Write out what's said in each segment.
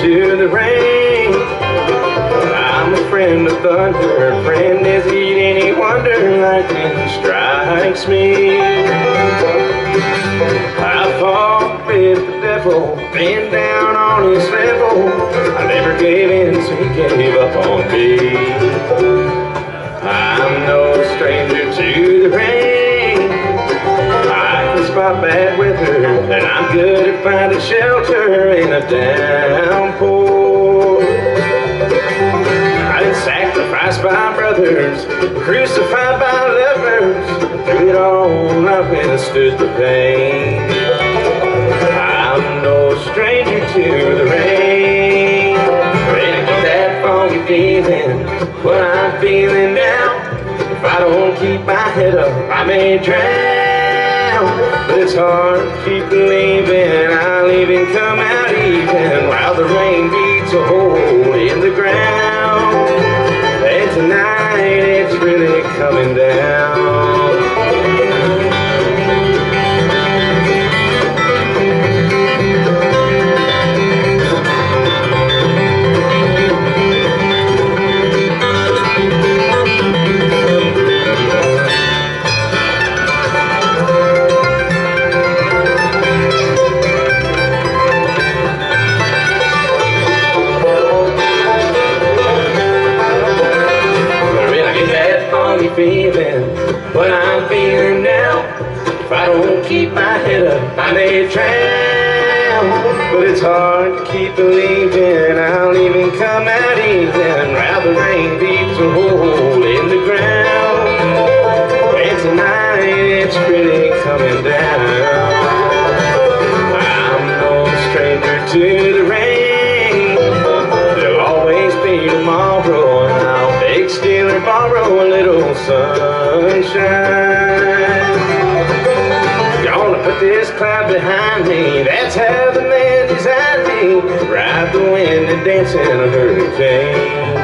to the rain. I'm a friend of thunder, friend, is he any wonder lightning strikes me? I fought with the devil, been down on his level. I never gave in, so he gave up on me. I'm no stranger to the rain. I can spot bad weather, and I'm good at finding shelter in a downpour. I've been sacrificed by brothers, crucified by lovers. Through it all, I've withstood the pain. I'm no stranger to the rain. Ain't that funky feeling, what I'm feeling now. If I don't keep my head up, I may drown. But it's hard to keep believing I'll even come out even while the rain beats a hole in the ground. And tonight it's really coming down. Feeling what I'm feeling now. If I don't keep my head up, I may drown. But it's hard to keep believing I'll even come out even while the rain beats a hole in the ground. And tonight it's really coming down. I'm no stranger to the rain. There'll always be tomorrow, and I'll beg still and borrow a little sunshine. Gonna put this cloud behind me, that's how the man designed me. Ride the wind and dance in a hurricane.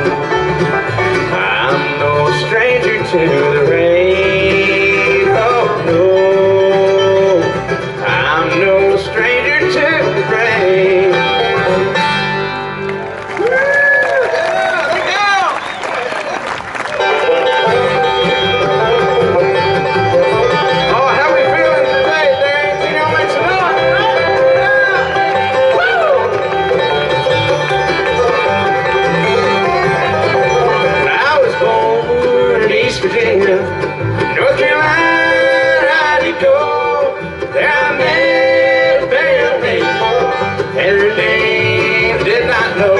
I'm no stranger to the rain. Oh no, I'm no stranger to the rain. Virginia, North Carolina, I did go. There I met a family, and her name I did not know.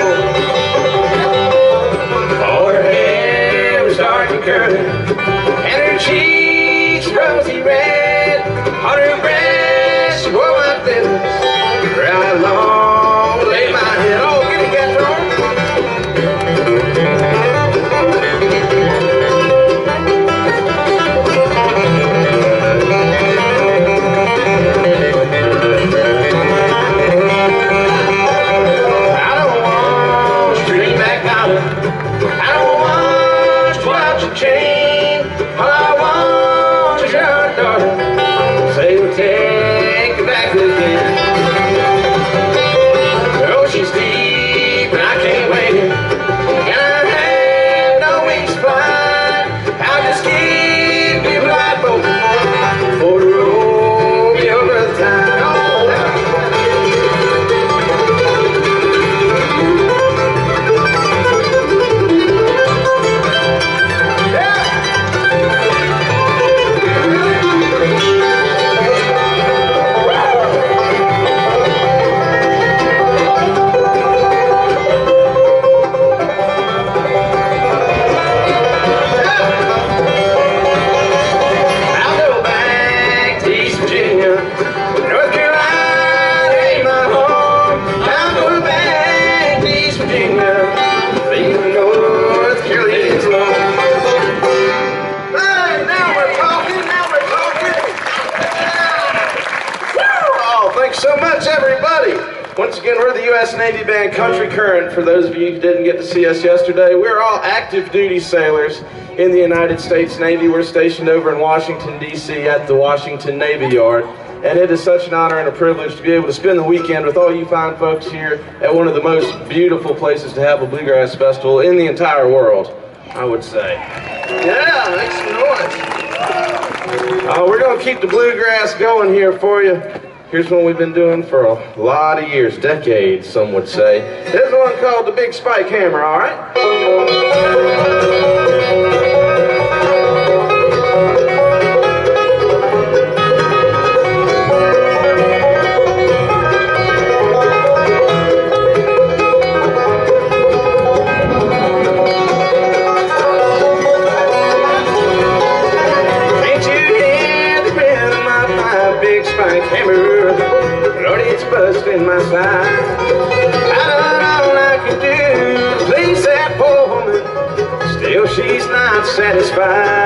For her hair was dark and curly, and her cheeks rosy red. On her breast she wore my feathers, right along lay my head. Oh, give me that drum. Once again, we're the U.S. Navy Band Country Current. For those of you who didn't get to see us yesterday, we're all active duty sailors in the United States Navy. We're stationed over in Washington, D.C. at the Washington Navy Yard. and it is such an honor and a privilege to be able to spend the weekend with all you fine folks here at one of the most beautiful places to have a bluegrass festival in the entire world, I would say. Yeah, make some noise. We're going to keep the bluegrass going here for you. Here's one we've been doing for a lot of years, decades, some would say. Here's one called the Big Spike Hammer, all right? In my side, I done all I can do to please that poor woman. Still, she's not satisfied.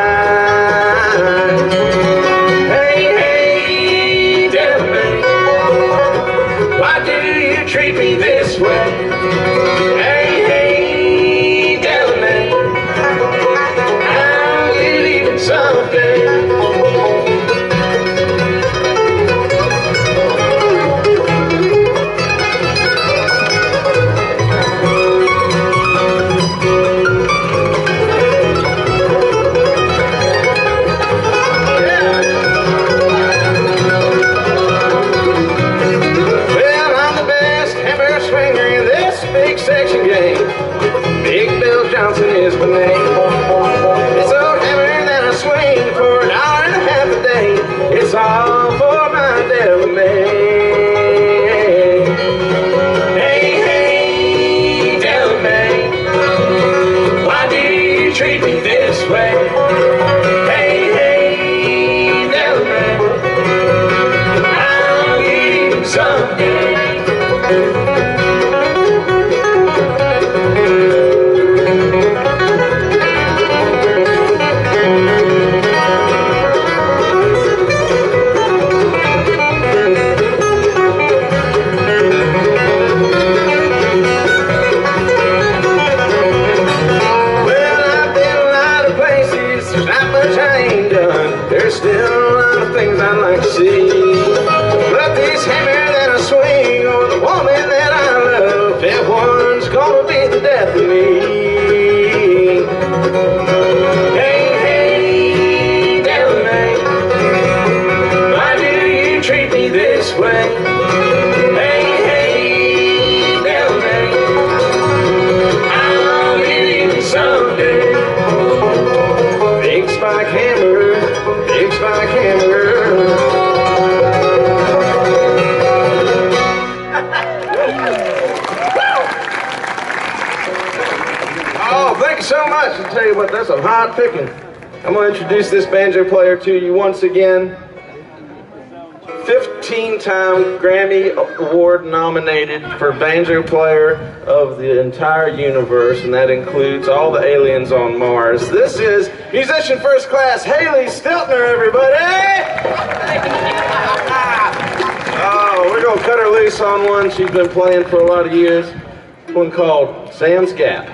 Hey, hey, tell me, why do you treat me this way? Hey, hey, tell me, I'll be leaving someday. Is my name. It's a hammer that I swing for $1.50 a day. It's all for my devil May. Hey, hey, devil May, why do you treat me this way? Hey, hey, devil May, I'll give you someday. There's still a lot of things I'd like to see, but this hammer that I swing, or the woman that I love, that one's gonna be the death of me. Hey, hey, devil May, why do you treat me this way? Hey, hey, devil May, I'll be leaving someday. Big Spike Hammer, Big Spike Hammer. Oh, thank you so much. I'll tell you what, that's some hot picking. I'm going to introduce this banjo player to you once again. 15-time Grammy Award nominated for Banjo Player of the entire universe, and that includes all the aliens on Mars. This is musician first class Haley Stiltner, everybody! Oh, we're going to cut her loose on one she's been playing for a lot of years. One called Sam's Gap.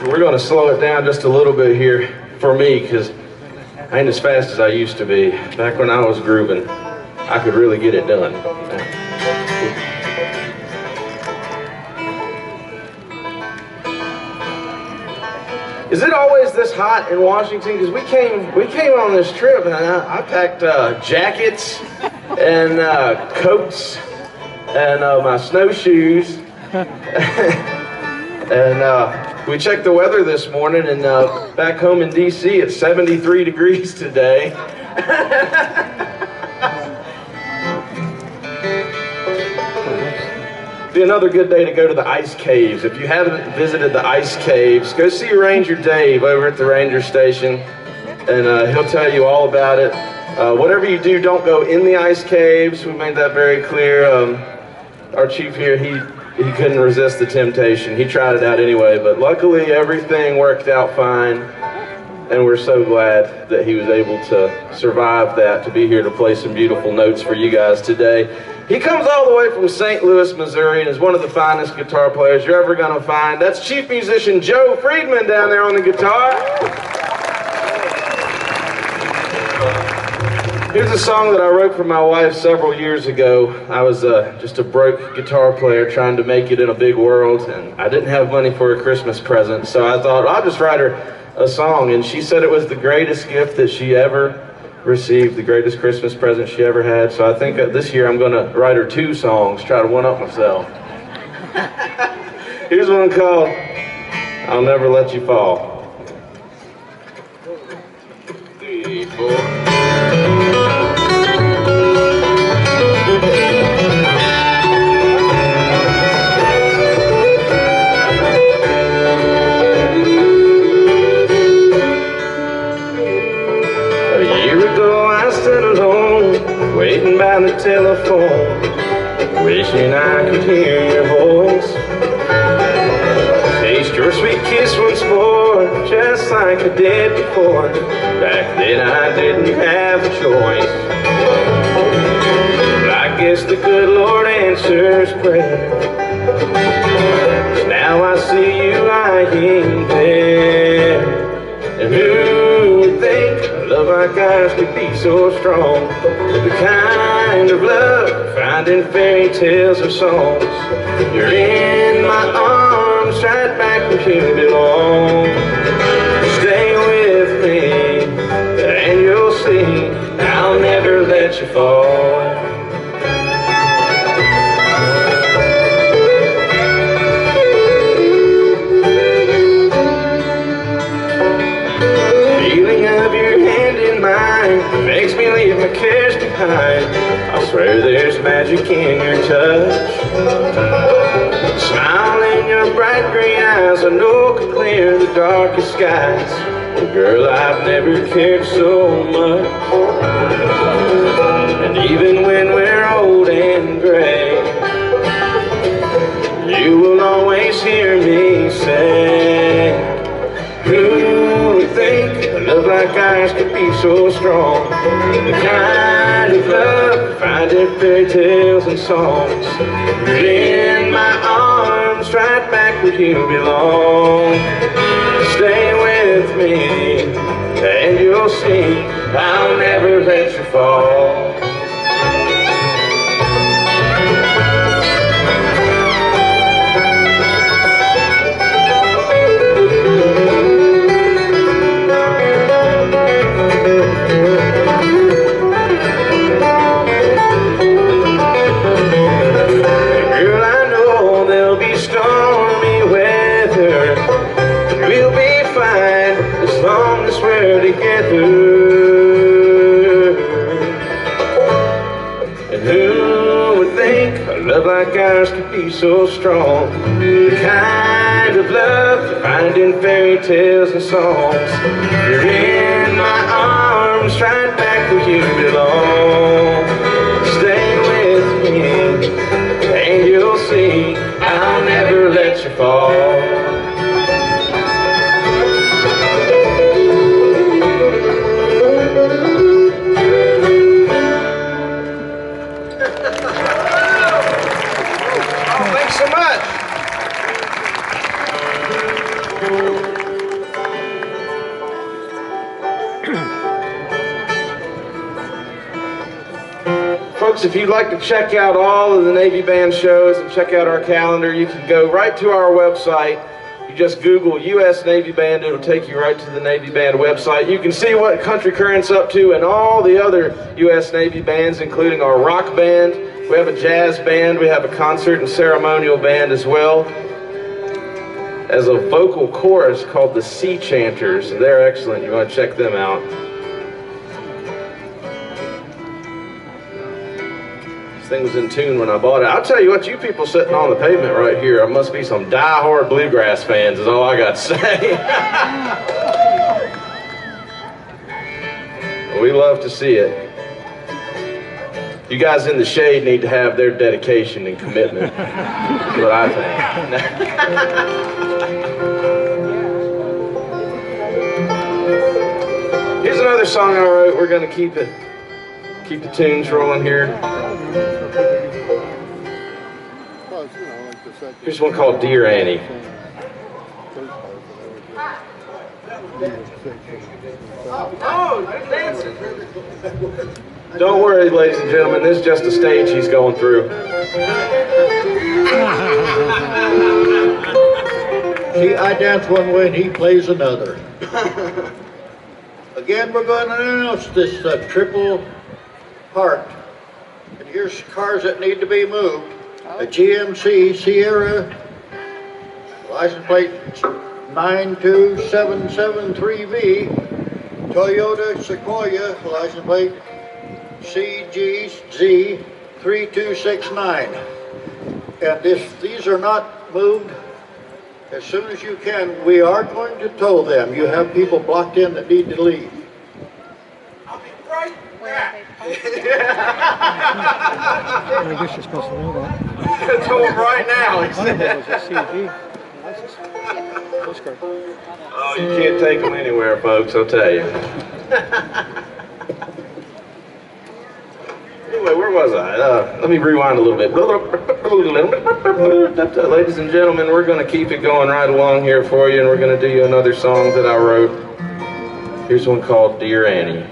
We're going to slow it down just a little bit here for me, because I ain't as fast as I used to be. Back when I was grooving, I could really get it done. Is it always this hot in Washington? Because we came on this trip, and I packed jackets and coats and my snowshoes. And we checked the weather this morning, and back home in D.C. it's 73 degrees today. Be another good day to go to the ice caves. If you haven't visited the ice caves, go see Ranger Dave over at the ranger station, and he'll tell you all about it. Whatever you do, don't go in the ice caves. We made that very clear. Our chief here, he couldn't resist the temptation. He tried it out anyway, but luckily everything worked out fine, and we're so glad that he was able to survive that, to be here to play some beautiful notes for you guys today. He comes all the way from St. Louis, Missouri, and is one of the finest guitar players you're ever going to find. That's chief musician Joe Friedman down there on the guitar. Here's a song that I wrote for my wife several years ago. I was just a broke guitar player trying to make it in a big world, and I didn't have money for a Christmas present, so I thought I'll just write her a song, and she said it was the greatest gift that she ever received, the greatest Christmas present she ever had. So I think this year I'm going to write her 2 songs, try to one-up myself. Here's one called I'll Never Let You Fall. 3, 4. Waiting by the telephone, wishing I could hear your voice. Taste your sweet kiss once more, just like I did before. Back then I didn't have a choice. But I guess the good Lord answers prayer. Now I see you lying there. And who would think love like ours could be so strong? The kind of love found in fairy tales or songs. You're in my arms, right back where you belong. Stay with me, and you'll see I'll never let you fall. Makes me leave my cares behind. I swear there's magic in your touch. Smile in your bright green eyes I know could clear the darkest skies. Well, girl, I've never cared so much. And even when we're old and gray, you will always hear me say, who would think a love like ours could be so strong? The kind of love found in fairy tales and songs. You're in my arms, right back where you belong. Stay with me, and you'll see I'll never let you fall. Together. And who would think a love like ours could be so strong? The kind of love you find in fairy tales and songs. You're in my arms, right back where you belong. Stay with me, and you'll see I'll never let you fall. Thanks so much. folks, if you'd like to check out all of the Navy Band shows and check out our calendar, you can go right to our website. You just Google U.S. Navy Band, it'll take you right to the Navy Band website. You can see what Country Current's up to and all the other U.S. Navy bands, including our rock band. We have a jazz band, we have a concert and ceremonial band as well, as a vocal chorus called the Sea Chanters. They're excellent, you want to check them out. Thing was in tune when I bought it. I'll tell you what, you people sitting on the pavement right here, I must be some die-hard bluegrass fans is all I got to say. We love to see it. You guys in the shade need to have their dedication and commitment. That's what I think. Here's another song I wrote. We're going to keep the tunes rolling here. Here's one called Dear Annie. Oh, you're dancing. Don't worry, ladies and gentlemen, this is just a stage he's going through. See, I dance one way and he plays another. Again, we're going to announce this triple part. And here's cars that need to be moved. A GMC Sierra, license plate 92773V, Toyota Sequoia, license plate CGZ 3269. And these are not moved as soon as you can. We are going to tow them. You have people blocked in that need to leave. I'll be right back. I guess you're supposed to know that. Tow him right now, he One of said. them was a CG. Postcard. Oh, you can't take them anywhere, folks, I'll tell you. Anyway, where was I? Let me rewind a little bit. Ladies and gentlemen, we're going to keep it going right along here for you, and we're going to do you another song that I wrote. Here's one called Dear Annie.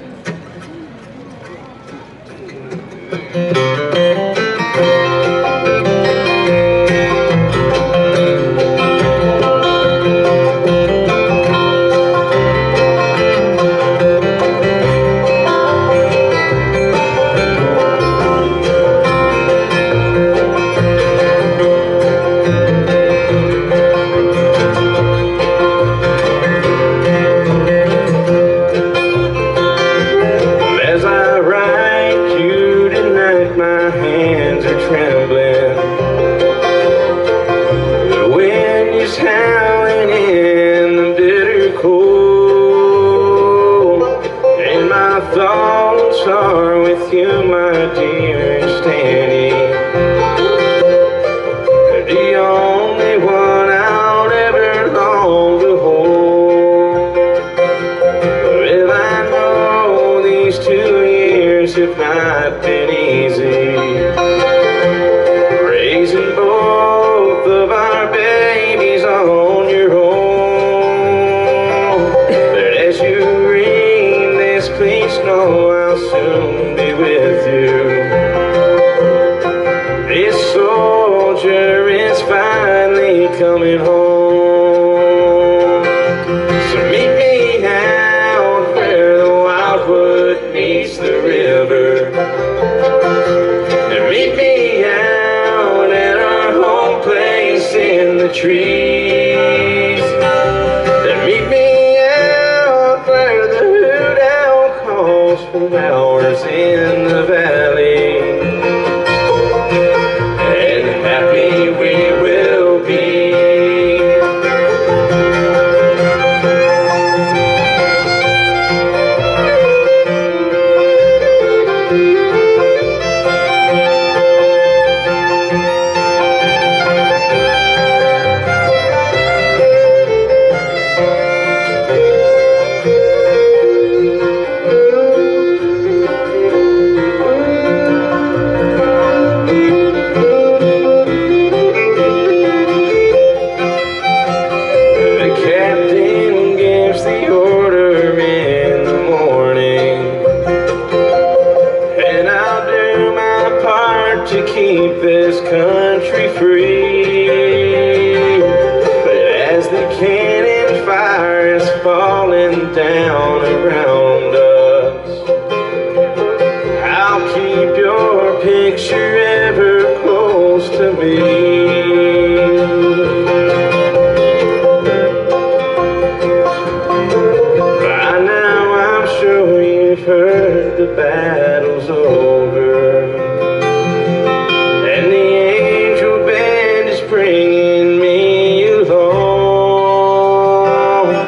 Coming home, so meet me out where the wildwood meets the river, and meet me out at our home place in the trees, and meet me out where the hoot owl calls from hours in the valley, and happy we will be. makes you ever close to me. By now I'm sure you've heard the battle's over, and the angel band is bringing me along.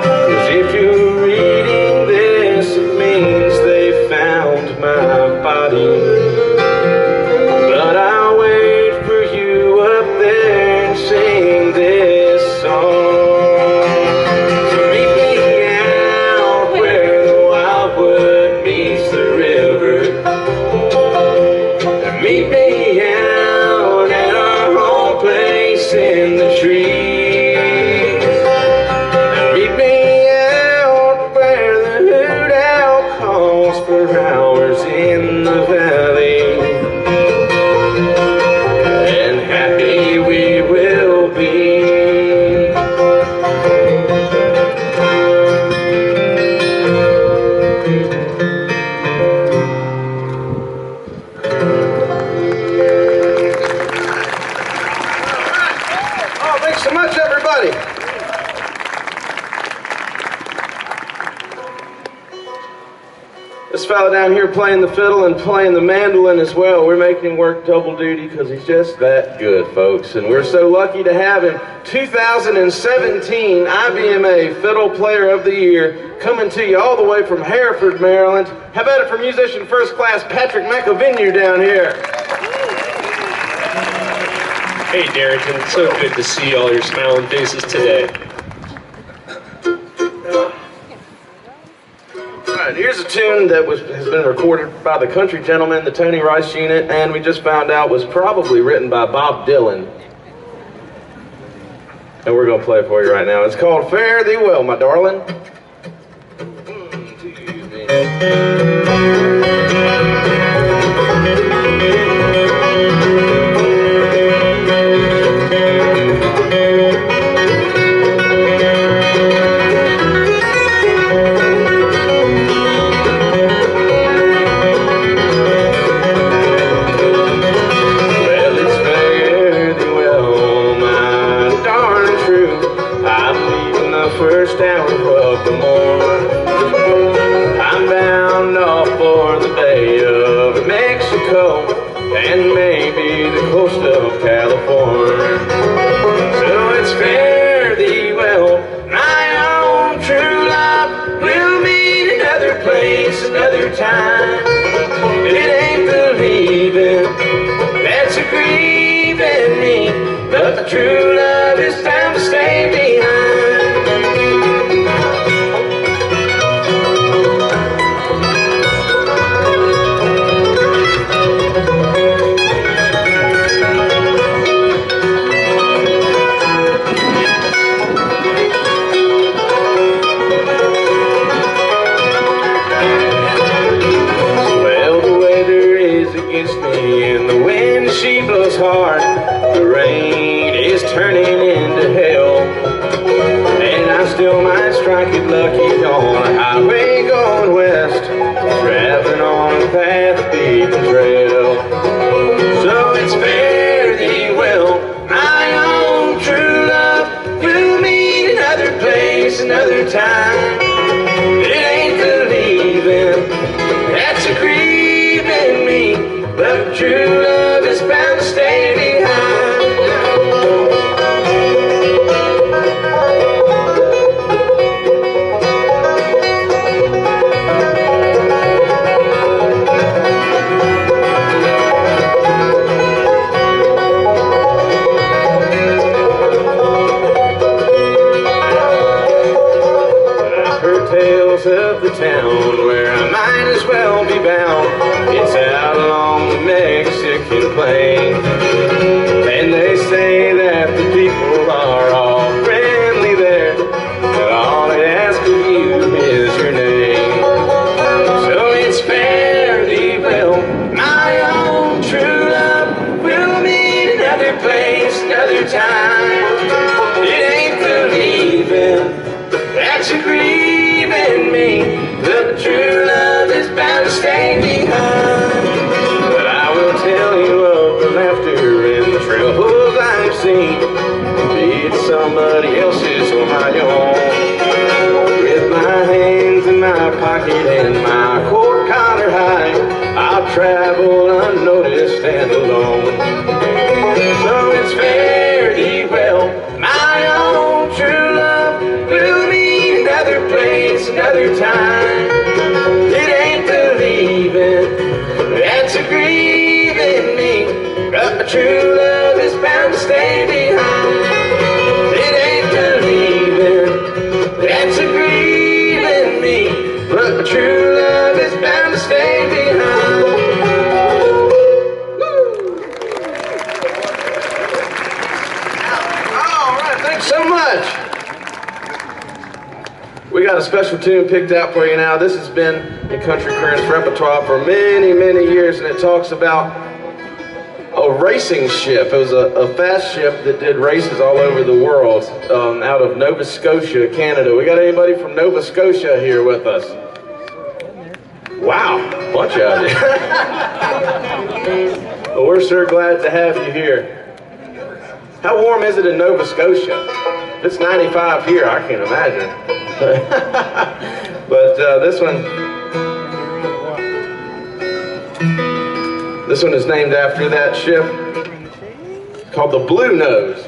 'Cause if you're reading this, it means they found my body. But I'll wait for you up there and sing this song. So meet me out where the wildwood meets the river. And meet me out at our home place in the trees. And meet me out where the hoot owl calls for hours in the valley. And happy we will be. Oh, thanks so much, everybody. This fella down here playing the fiddle and playing the mandolin as well. We're making him work double duty because he's just that good, folks. And we're so lucky to have him. 2017 IBMA Fiddle Player of the Year, coming to you all the way from Hereford, Maryland. How about it for musician first class Patrick McAvenue down here? Hey Darrington, it's so good to see all your smiling faces today. All right, here's a tune that has been recorded by the Country Gentlemen, the Tony Rice Unit, and we just found out was probably written by Bob Dylan. And we're going to play it for you right now. It's called Fare Thee Well, My Darling. 1, 2, 3. First hour of the morning, I'm bound off for the Bay of Mexico and maybe the coast of California. So it's fare thee well, my own true love. We'll meet another place, another time. It ain't the leaving that's a grieving me, but the true love is time to stay behind. She blows hard, the rain is turning into hell, and I still might strike it lucky on a highway going west, traveling on a path of beaten trail. So it's fare thee well, my own true love. We'll meet another place, another time. It ain't the leaving that's a grieving me, but true love is bound to stay behind. I've heard tales of the town where I might as well be bound. It's out along the Mexican plain, and they say that the people are all friendly there, and all they ask of you is your name. So it's fare thee well, my own true love. We'll meet another place, another time. It ain't the leaving that's a grieving me, the true love is bound to stay behind. But I will tell you somebody else's or my own. With my hands in my pocket and my coat collar high, I'll travel unnoticed and alone. So it's fare thee well, my own true love. We'll meet another place, another time. It ain't believing that's a grieving me, but my true love is bound to stay behind. It ain't believing that's a grieving me, but my true love is bound to stay behind. So much. We got a special tune picked out for you now. This has been in Country Currents repertoire for many, many years, and it talks about a racing ship. It was a fast ship that did races all over the world, out of Nova Scotia, Canada. We got anybody from Nova Scotia here with us? Wow, bunch of you. Well, we're sure glad to have you here. How warm is it in Nova Scotia? If it's 95 here, I can't imagine. But this one is named after that ship, called the Blue Nose.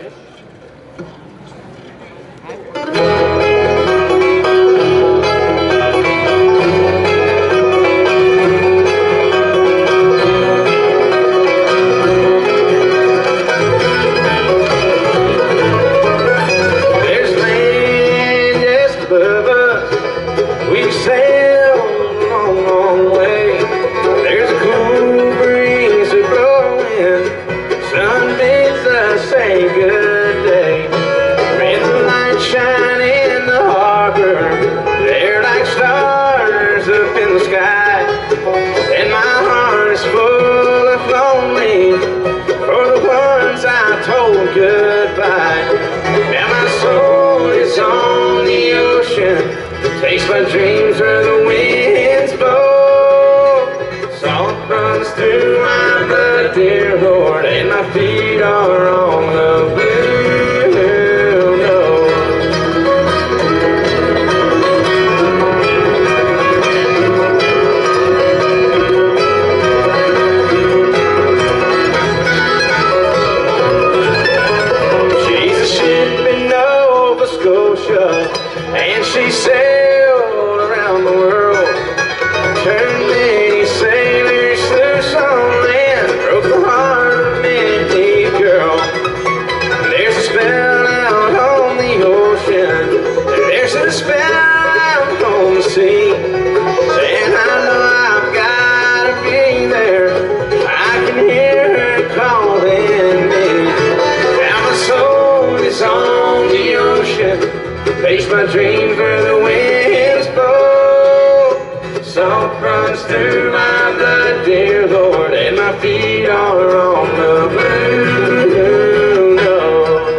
Takes my dreams where the winds blow. Salt runs through my blood, dear Lord, and my feet are on the blue nose. She's a ship in Nova Scotia, and she sailed around the world, turned many sailors loose on land, broke the heart of many a girl. There's a spell out on the ocean, there's a spell out on the sea, and I know I've gotta be there. I can hear her calling me. Now my soul is on the ocean, face my dreams where the winds blow. Salt runs through my blood, dear Lord, and my feet are on the blue nose.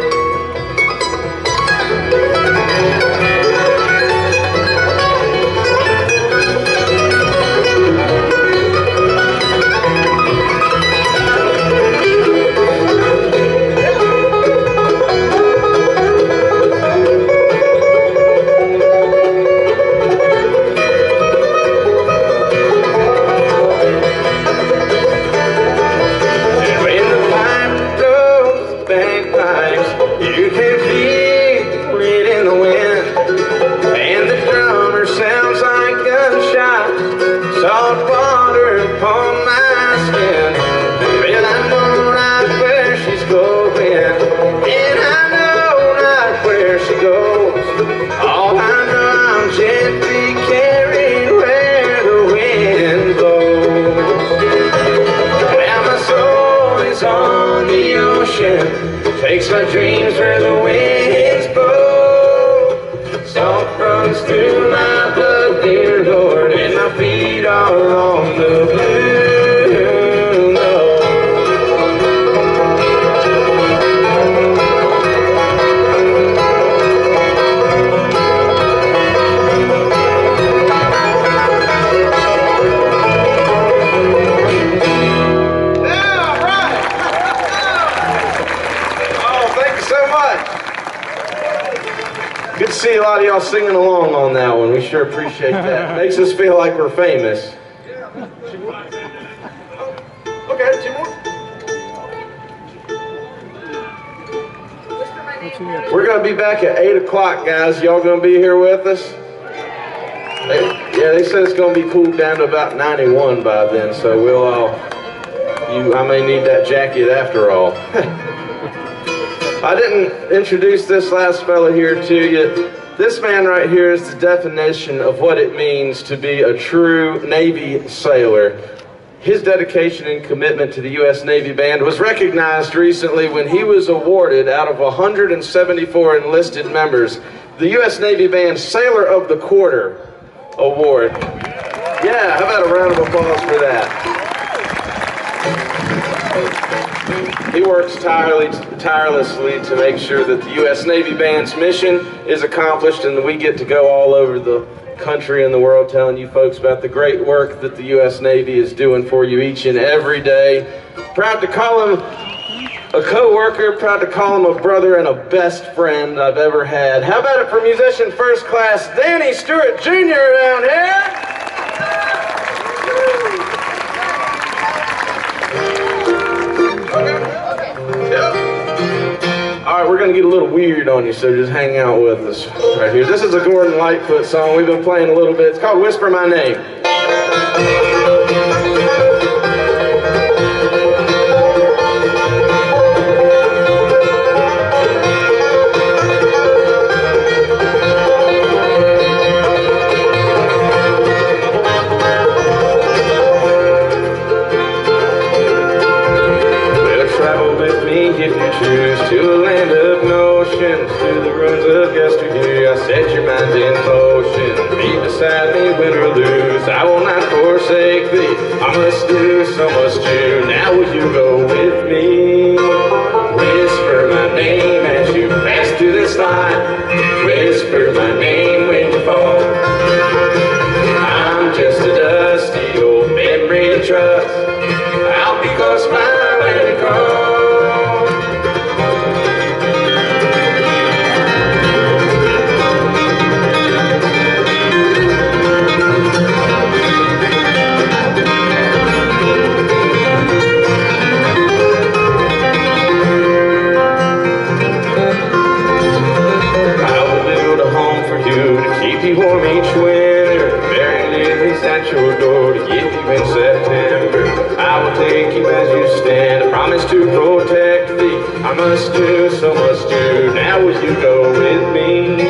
Good to see a lot of y'all singing along on that one. We sure appreciate that. Makes us feel like we're famous. Okay, 2 more. We're going to be back at 8 o'clock, guys. Y'all going to be here with us? Yeah, they said it's going to be cooled down to about 91 by then, so we'll all... I may need that jacket after all. I didn't introduce this last fella here to you. This man right here is the definition of what it means to be a true Navy sailor. His dedication and commitment to the U.S. Navy Band was recognized recently when he was awarded, out of 174 enlisted members, the U.S. Navy Band Sailor of the Quarter Award. Yeah, how about a round of applause for that? He works tirelessly to make sure that the U.S. Navy Band's mission is accomplished and that we get to go all over the country and the world telling you folks about the great work that the U.S. Navy is doing for you each and every day. Proud to call him a co-worker, proud to call him a brother and a best friend I've ever had. How about it for musician first class Danny Stewart Jr. down here? All right, we're going to get a little weird on you, so just hang out with us right here. This is a Gordon Lightfoot song we've been playing a little bit. It's called Whisper My Name. If you choose to a land of notions, to the ruins of yesteryear, I set your mind in motion. Be beside me, win or lose, I will not forsake thee. I must do, so must you. Now will you go with me? Whisper my name as you pass through this line. Whisper my name when you fall. I'm just a dusty old memory and trust. I'll be close by when you call. Warm each winter, bury lilies at your door to give you in September. I will take you as you stand, I promise to protect thee. I must do, so must you. Now will you go with me?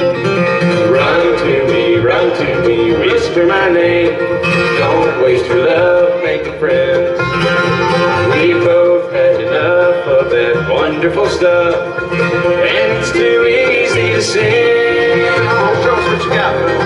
Run to me, whisper my name. Don't waste your love making friends. We both had enough of that wonderful stuff, and it's too easy to sin. Show us what you got, man.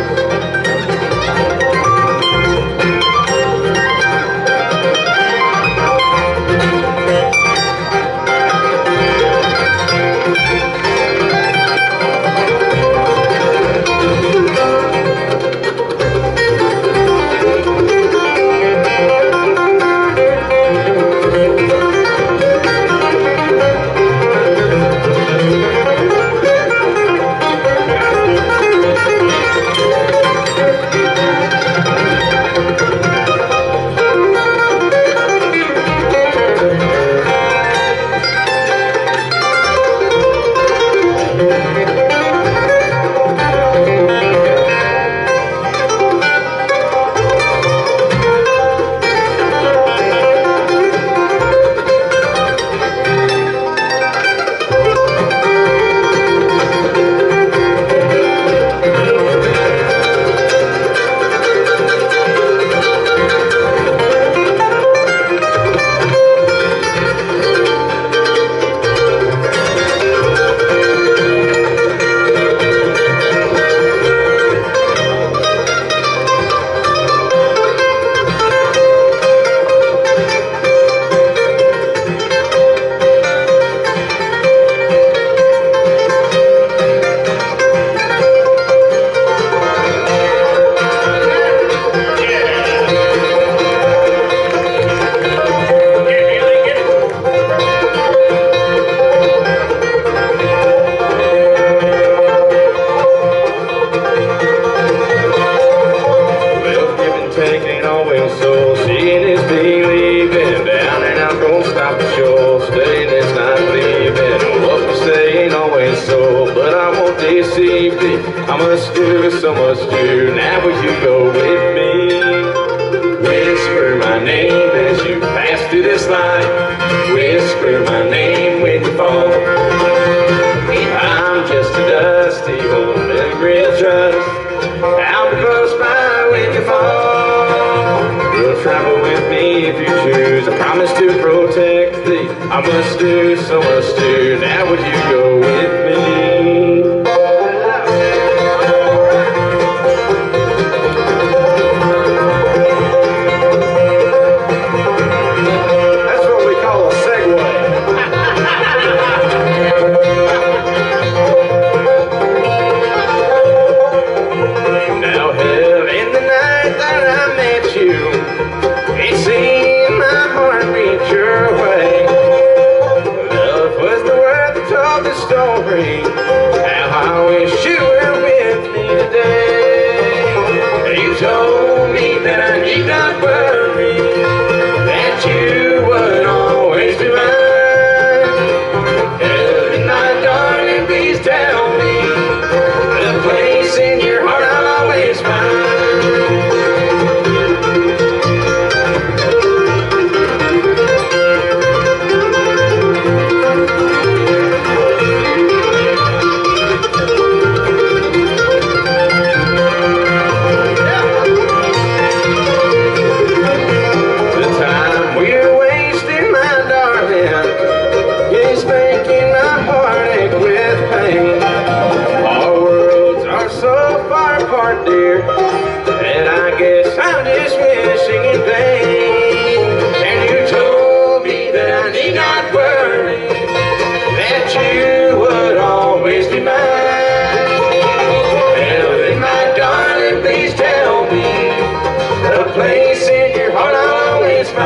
control, but I won't deceive thee. I must do, so must do. Now will you go with me? Whisper my name as you pass through this life. Whisper my name when you fall. I'm just a dusty old memory of trust. I'll be close by when you fall. You'll travel with me if you choose. I promise to protect thee. I must do, so must do. Now would you go with me? That's what we call a segue. Now hell, in the night that I met you, it seemed my heart beat your way. Love was the word that told the story. How I wish you were with me today. You told me that I need not worry, that you would always be mine. And my darling, please tell me the place in your heart I'll always find. The time we're wasting, my darling, is making my heart ache with pain. Our worlds are so far apart, dear, that I guess I'm just wishing in vain. And you told me that I need not worry, that you would always be mine. Well, then, my darling, please tell me the place in your heart I'll always find.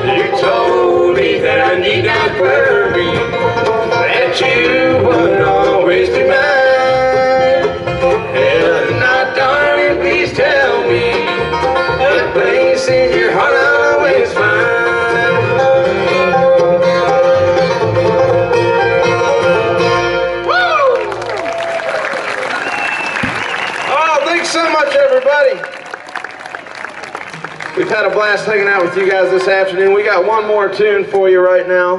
You told me that I need not worry, that you would always be mine. And now, darling, please tell me the place in your heart I'll always find. Woo! Oh, thanks so much, everybody. We've had a blast hanging out with you guys this afternoon. We got one more tune for you right now.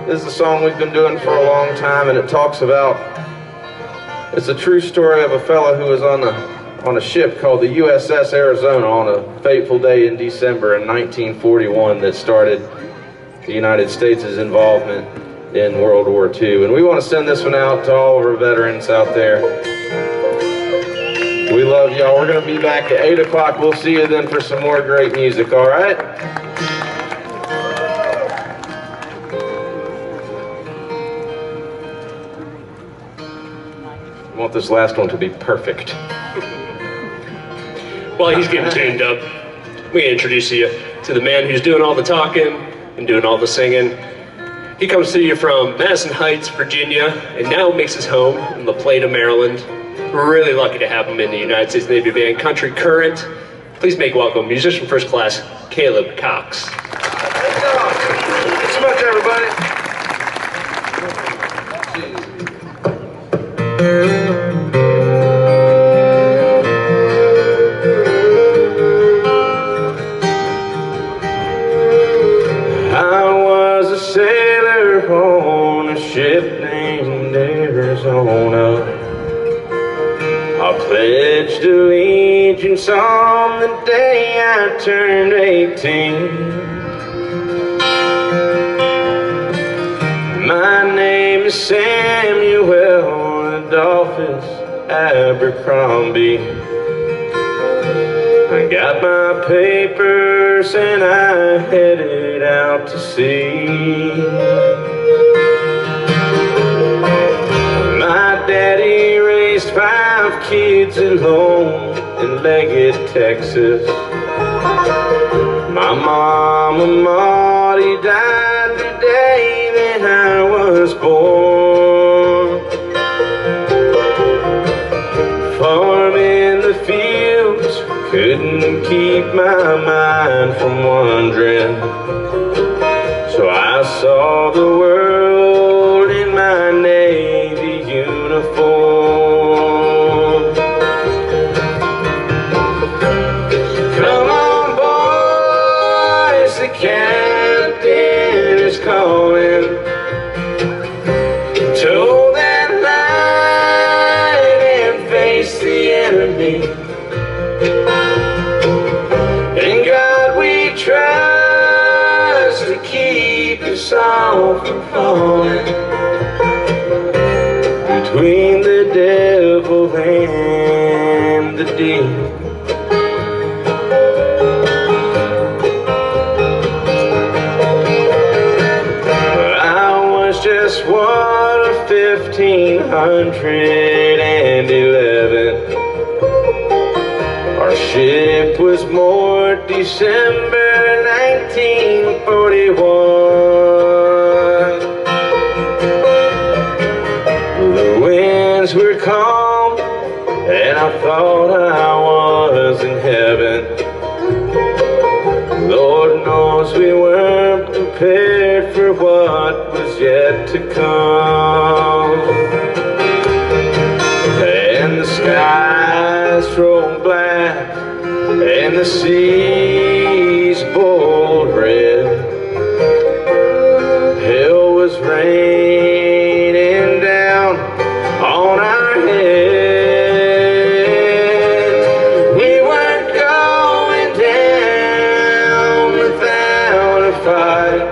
This is a song we've been doing for a long time, and it talks about, it's a true story of a fellow who was on a ship called the USS Arizona on a fateful day in December in 1941 that started the United States' involvement in World War II. And we want to send this one out to all of our veterans out there. We love y'all. We're going to be back at 8 o'clock. We'll see you then for some more great music, all right? I want this last one to be perfect. While he's getting tuned up, we can introduce you to the man who's doing all the talking and doing all the singing. He comes to you from Madison Heights, Virginia, and now makes his home in La Plata, Maryland. We're really lucky to have him in the United States Navy band Country Current. Please make welcome musician first class, Caleb Cox. Thanks so much, everybody. I was a sailor on a ship named Arizona. I pledged allegiance on the day I turned 18. My name is Samuel Adolphus Abercrombie. I got my papers and I headed out to sea. kids alone in Leggett, Texas. My mama Marty died the day that I was born. Farm in the fields couldn't keep my mind from wandering, so I saw the world in my Navy uniform. Come on, boys, the captain is calling. Toe that line and face the enemy. In God we trust to keep us all from falling between the devil and the deep. Just one of 1,511. Our ship was moored December 1941. The winds were calm and I thought I was in heaven. Lord knows we weren't prepared for what was yet to come. And the skies thrown black and the seas bold red. Hell was raining down on our heads. We weren't going down without a fight.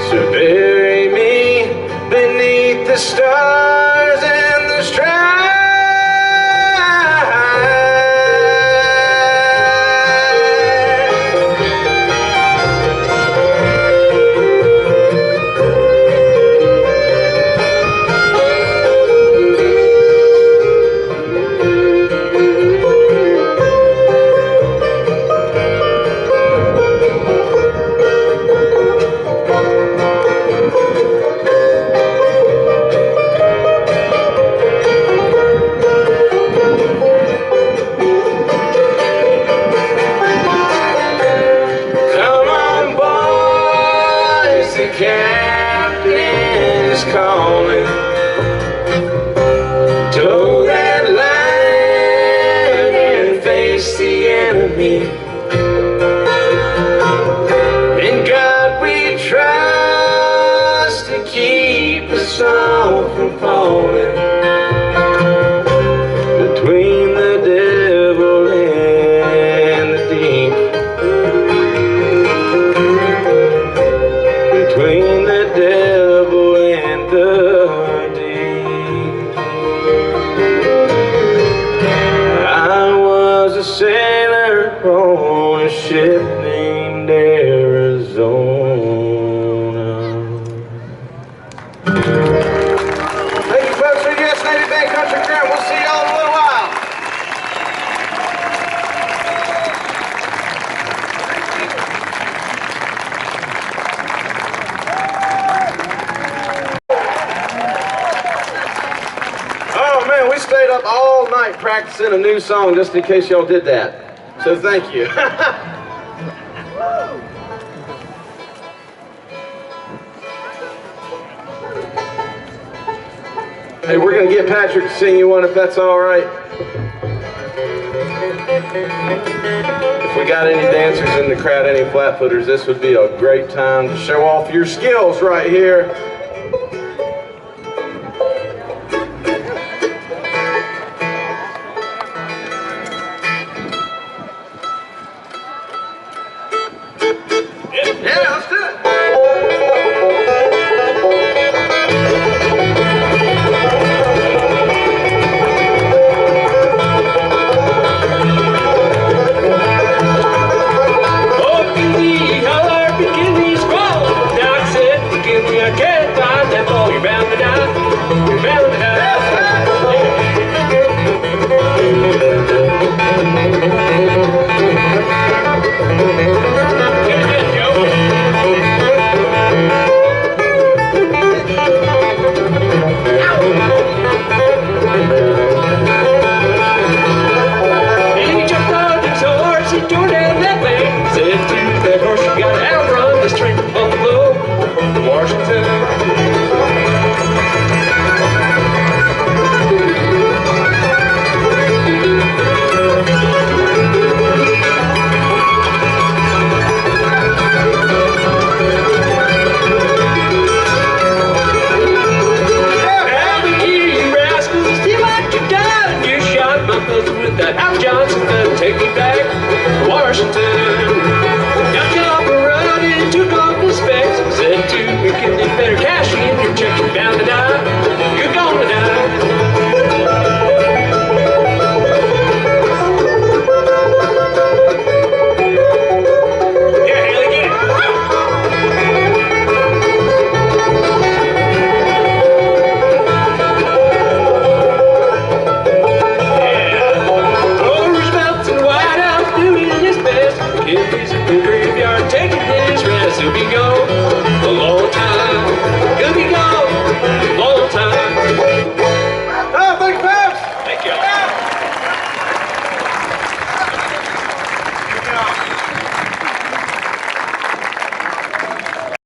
So bury me beneath the stars and the stripes. The captain is calling. Toe that line and face the enemy. In God we trust to keep us all from falling between the devil and the deep. Between the devil and the deep. I was a sailor on a ship named Arizona. Thank you folks for the U.S. Navy Band Country Crown. We'll see y'all in a little while. We stayed up all night practicing a new song just in case y'all did that. So thank you. Hey, we're going to get Patrick to sing you one if that's all right. If we got any dancers in the crowd, any flat-footers, this would be a great time to show off your skills right here. You're bound to die. You're bound to die.